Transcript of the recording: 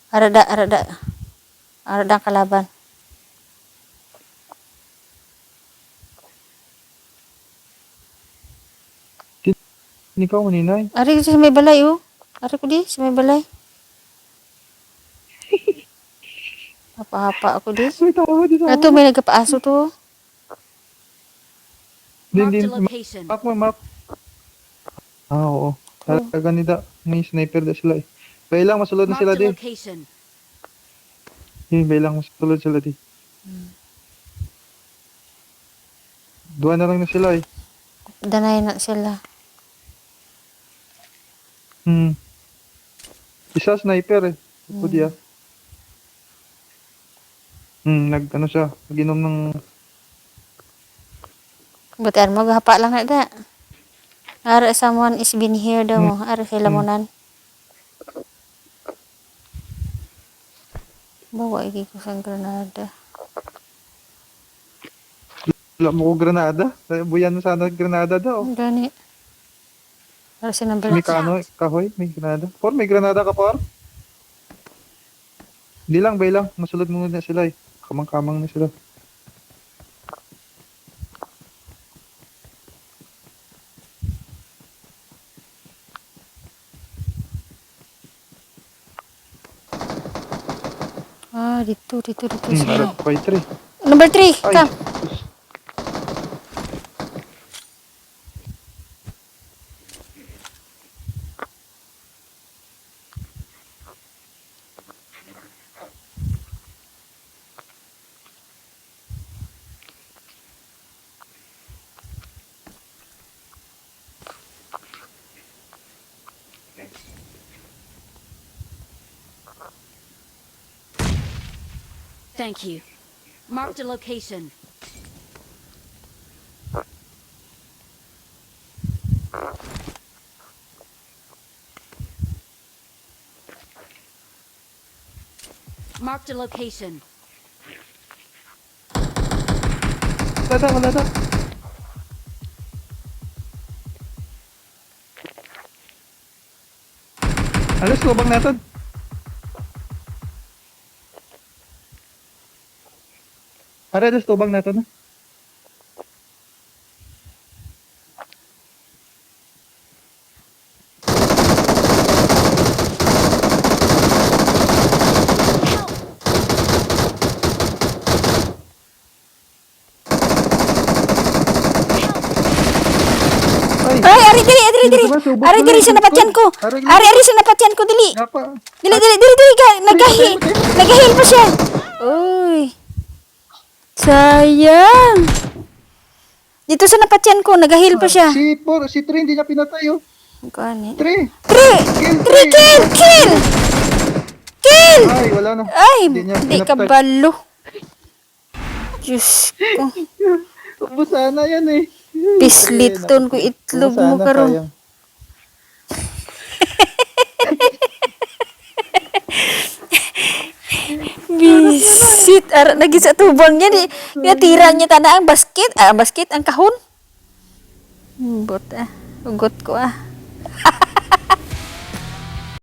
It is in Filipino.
Arada, arada. Arada ang kalaban. Ikaw maninay. Ari sa may balay oh. Ari ko di sa may balay. Hapa-hapa ako di. May tao dito. Ito may nagkapaaso to. Din, Marked a location. map mo, map. Oo. Talaga nida. May sniper na sila eh. Bailang masulod na sila Marked a di. location. Bailang masulod sila di. Dua na lang na sila eh. Danay na sila. Isa sniper eh. Ako diya. Nag-ano siya. Nag-inom ng... Butian mo gahapa lang na da. Ara someone is been here daw mo. Ara sila mo nan. Bawa iki ko sa Granada. Wala mo ko granada. Buyan mo sana granada daw. Ang gani. Ara si number May kano, kahoy, may granada. Por, may granada ka por? Hindi lang, bay lang. Masulod mo na sila eh. Kamang-kamang na sila. dito sila. Fight 3. Number 3, Ay, come. Thank you. Marked a location. Marked a location. Malada. Alas, lubang natin. Alas, lubang natin. Ay, ari diri. Ari diri sa napatyan ko. Ari sa napatyan ko dili. Ngapa? Dili ka. Nagahil pa siya. Uy. Sayang. Dito sa napatyan ko, nagahil pa siya. Si Trin, hindi niya pinatay oh. Gani. 3. Kill! Ay, wala na. Ay, Hindi niya di ka pinatay. balo. Diyos ko. Ubusan na yan eh. Pisliton ko itlog mo Ubusan na, karon. sayang. Bisit. Ara lagi sa tubang niya. Tira niya tana ang basket. Basket ang kahon. Ugot ko